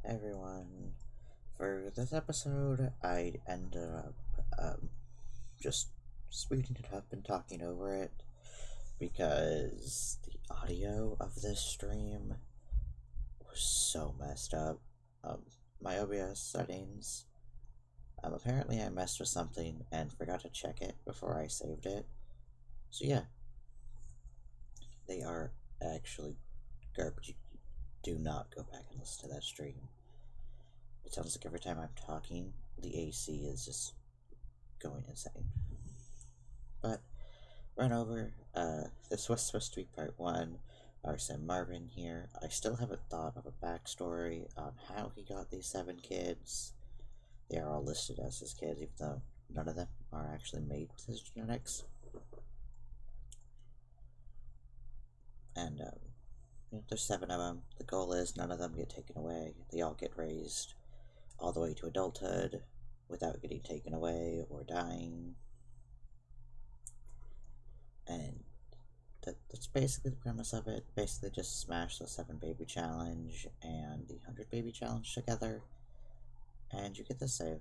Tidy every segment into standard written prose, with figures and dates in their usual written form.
everyone. For this episode, I ended up just speeding it up and talking over it because the audio of this stream was so messed up. My OBS settings, apparently I messed with something and forgot to check it before I saved it. So yeah, they are actually garbage. Do not go back and listen to that stream. It sounds like every time I'm talking, the AC is just going insane. But run over. This was supposed to be part 1. Our Sim Marvin here. I still haven't thought of a backstory on how he got these 7 kids. They are all listed as his kids, even though none of them are actually made with his genetics. And there's 7 of them. The goal is none of them get taken away. They all get raised all the way to adulthood without getting taken away or dying. And that's basically the premise of it. Basically just smash the 7 baby challenge and the 100 baby challenge together, and you get the save.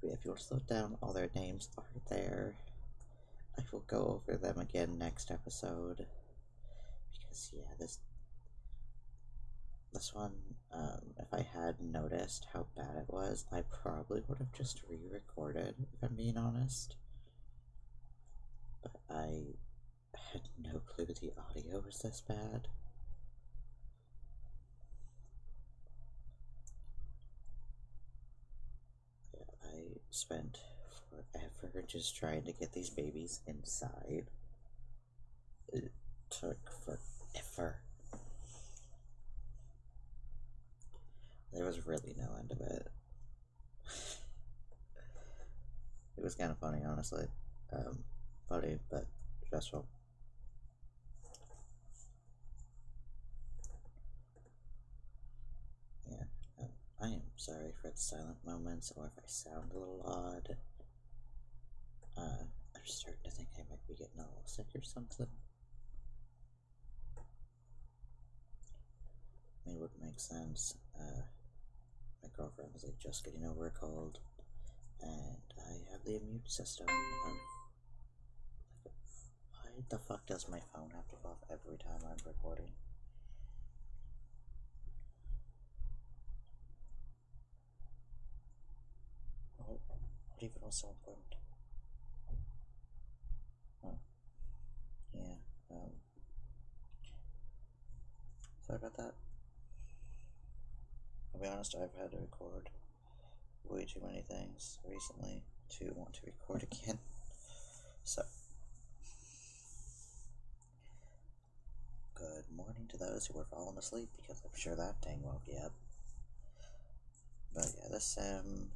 But if you want to slow it down, all their names are there. I will go over them again next episode, because yeah, this one, if I had noticed how bad it was, I probably would have just re-recorded, if I'm being honest. But I had no clue the audio was this bad. Yeah, I spent forever just trying to get these babies inside. It took forever. There was really no end of it. It was kind of funny, honestly. Funny, but stressful. Yeah, I am sorry for the silent moments, or if I sound a little odd. I'm starting to think I might be getting a little sick or something. I mean, it would make sense. My girlfriend was like just getting over a cold, and I have the immune system. Why the fuck does my phone have to go off every time I'm recording? What even was so important? Oh, yeah. Sorry about that. I'll be honest, I've had to record way too many things recently to want to record again. So, good morning to those who were falling asleep, because I'm sure that dang woke you up. But yeah, this Sim,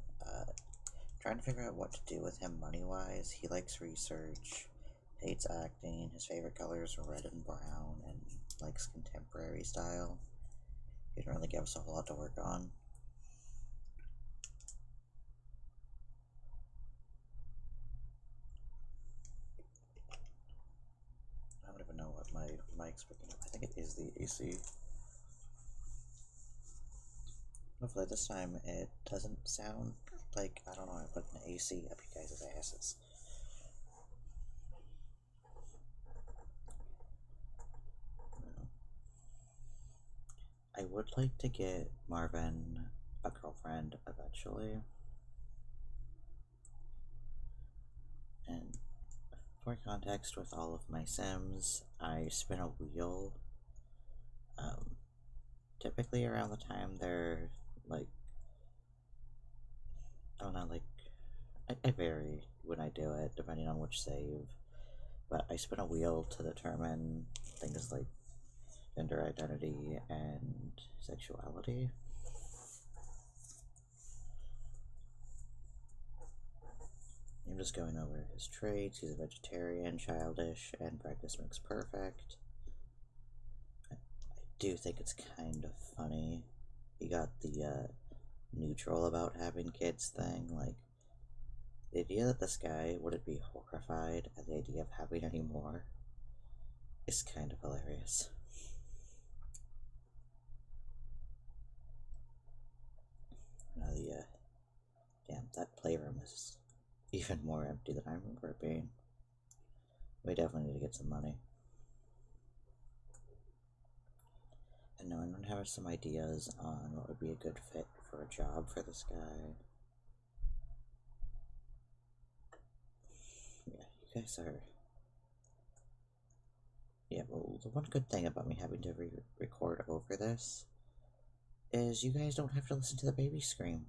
trying to figure out what to do with him money-wise. He likes research, hates acting, his favorite colors are red and brown, and likes contemporary style. He didn't really give us a whole lot to work on. I don't even know what my mic's picking up. I think it is the AC. Hopefully this time it doesn't sound like, I don't know, I put an AC up you guys' asses. I would like to get Marvin a girlfriend eventually. And for context, with all of my Sims, I spin a wheel. Typically around the time they're like, I don't know, like, I vary when I do it depending on which save, but I spin a wheel to determine things like gender identity and sexuality. I'm just going over his traits. He's a vegetarian, childish, and practice makes perfect. I do think it's kind of funny. He got the neutral about having kids thing. Like, the idea that this guy wouldn't be horrified at the idea of having any more is kind of hilarious. even more empty than I remember it being. We definitely need to get some money. And no, anyone have some ideas on what would be a good fit for a job for this guy? Yeah, you guys are... Yeah, well, the one good thing about me having to record over this is you guys don't have to listen to the baby scream.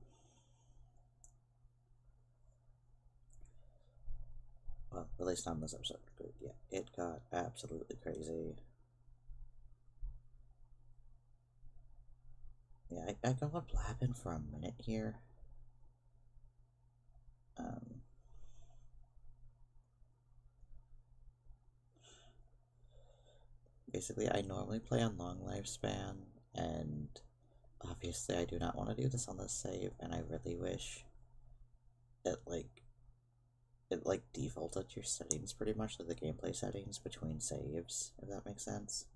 Well, at least not in this episode. But yeah, it got absolutely crazy. Yeah, I go on blabbing for a minute here. Basically, I normally play on long lifespan, and obviously I do not want to do this on this save, and I really wish it, defaulted your settings pretty much, like the gameplay settings between saves, if that makes sense.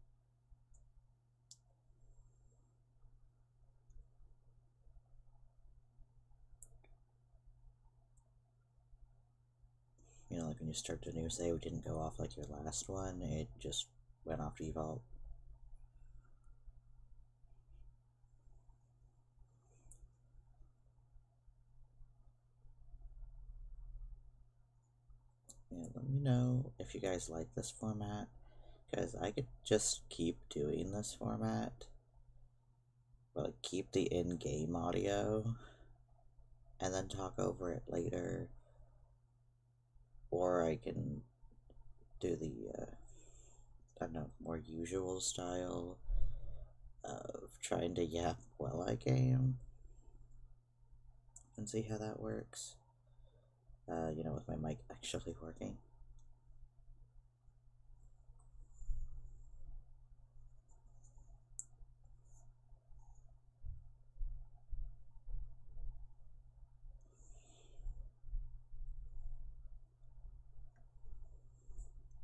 You know, like when you start a new save, it didn't go off like your last one, it just went off default. Yeah, let me know if you guys like this format, because I could just keep doing this format, but like keep the in-game audio, and then talk over it later, or I can do the, I don't know, more usual style of trying to yap while I game, and see how that works, you know, with my mic actually working.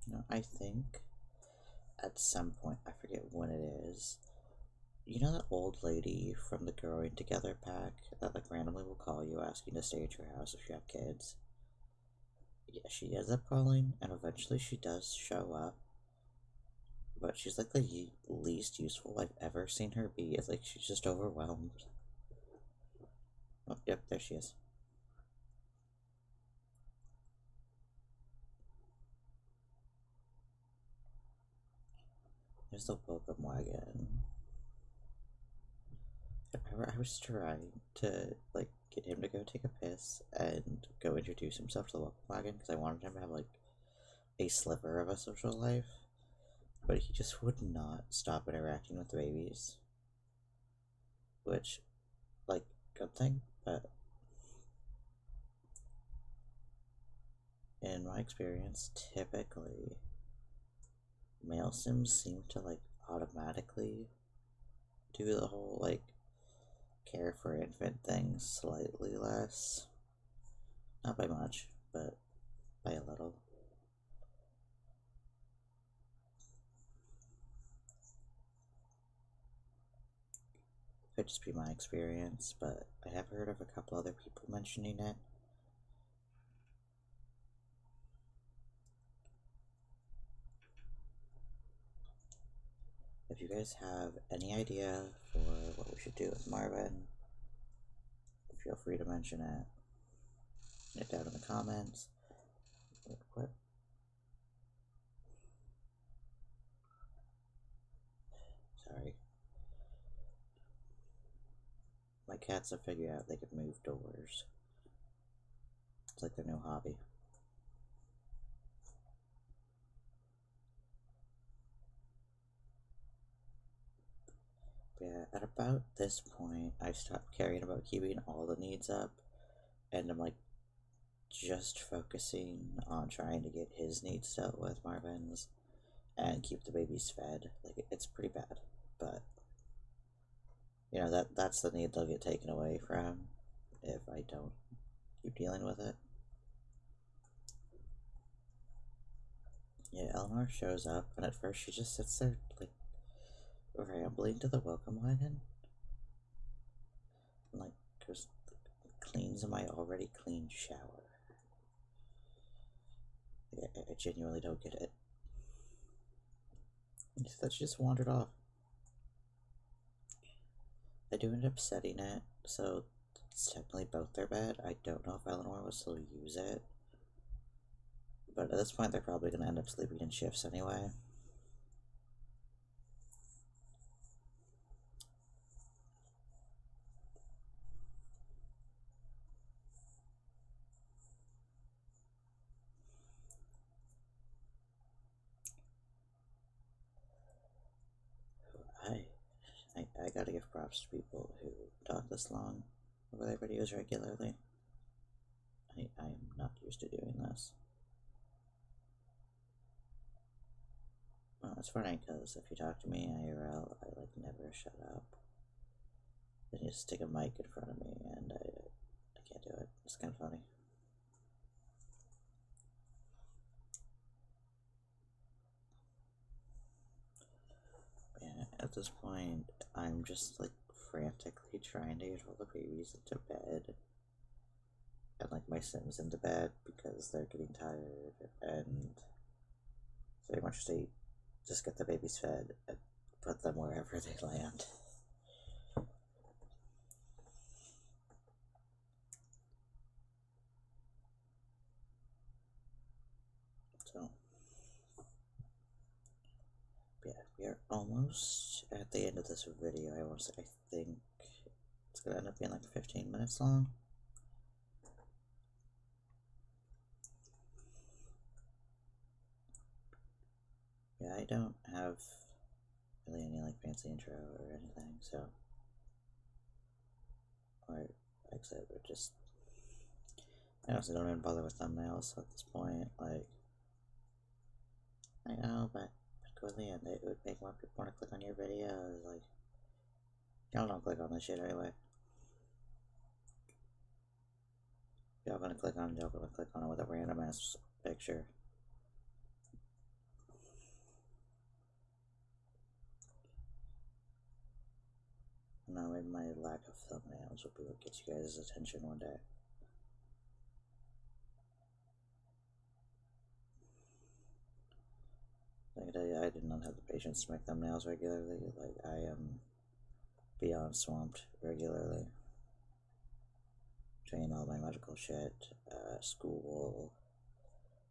You know, I think at some point, I forget when it is, you know that old lady from the Growing Together pack that like randomly will call you asking to stay at your house if you have kids? Yeah, she ends up calling, and eventually she does show up, but she's like the least useful I've ever seen her be. It's like she's just overwhelmed. Oh, yep, there she is. There's the welcome wagon. I was trying to like get him to go take a piss and go introduce himself to the welcome wagon because I wanted him to have like a sliver of a social life, but he just would not stop interacting with the babies. Which, like, good thing, but in my experience, typically male sims seem to like automatically do the whole like care for infant thing slightly less. Not by much, but by a little. Could just be my experience, but I have heard of a couple other people mentioning it. If you guys have any idea for what we should do with Marvin, feel free to mention it. Put it down in the comments. What? Sorry. My cats have figured out they can move doors. It's like their new hobby. But yeah, at about this point, I stopped caring about keeping all the needs up, and I'm like just focusing on trying to get his needs dealt with, Marvin's, and keep the babies fed. Like, it's pretty bad, but you know, that's the need they'll get taken away from if I don't keep dealing with it. Yeah, Eleanor shows up, and at first she just sits there, like, rambling to the welcome wagon. And, like, just cleans my already clean shower. I genuinely don't get it. That she just wandered off. I do end up setting it, so it's technically both their bed. I don't know if Eleanor will still use it. But at this point, they're probably going to end up sleeping in shifts anyway. I gotta give props to people who talk this long over their videos regularly. I am not used to doing this. Well, it's funny because if you talk to me IRL, I like never shut up. Then you stick a mic in front of me and I can't do it. It's kind of funny. Yeah, at this point, I'm just like frantically trying to get all the babies into bed. And like my Sims into bed because they're getting tired, and pretty much they just get the babies fed and put them wherever they land. So yeah, we are almost at the end of this video. I think it's gonna end up being like 15 minutes long. Yeah, I don't have really any like fancy intro or anything, so or exit or just I honestly don't even bother with thumbnails at this point. Like I know, but quickly and it would make more people want to click on your videos. Like y'all don't click on this shit anyway. Y'all gonna click on it with a random ass picture. No, maybe my lack of thumbnails will be what gets you guys' attention one day. I did not have the patience to make thumbnails regularly. Like, I am beyond swamped regularly. Doing all my medical shit, school,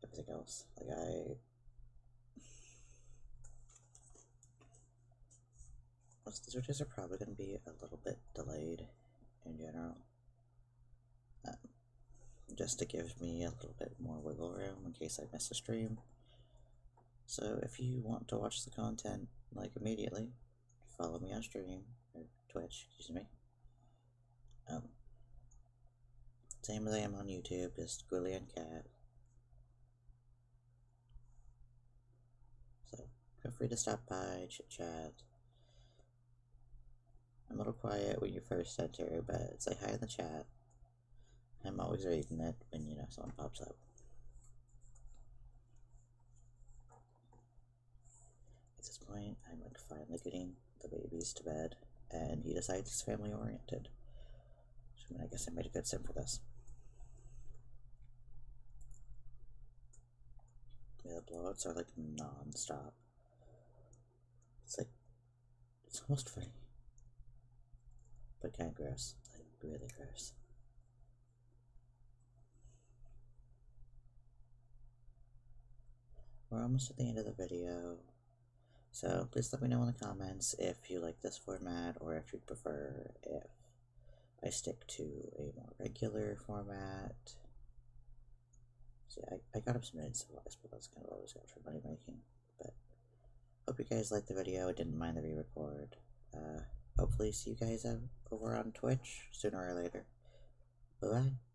everything else. Like, these videos are probably going to be a little bit delayed in general. Just to give me a little bit more wiggle room in case I miss a stream. So if you want to watch the content like immediately, follow me on stream or Twitch, excuse me. Same as I am on YouTube, just Gwilly and Cat. So feel free to stop by, chit chat. I'm a little quiet when you first enter, but say hi in the chat. I'm always reading it when someone pops up. At this point, I'm like finally getting the babies to bed, and he decides he's family oriented. So I guess I made a good sim for this. Yeah, the blowouts are like non-stop. It's almost funny, but kind of gross, like really gross. We're almost at the end of the video, so please let me know in the comments if you like this format or if you'd prefer if I stick to a more regular format. See, I got up some minutes, so I suppose that's kind of what I was going for money making. But hope you guys liked the video. I didn't mind the re-record. Hopefully see you guys over on Twitch sooner or later. Bye-bye.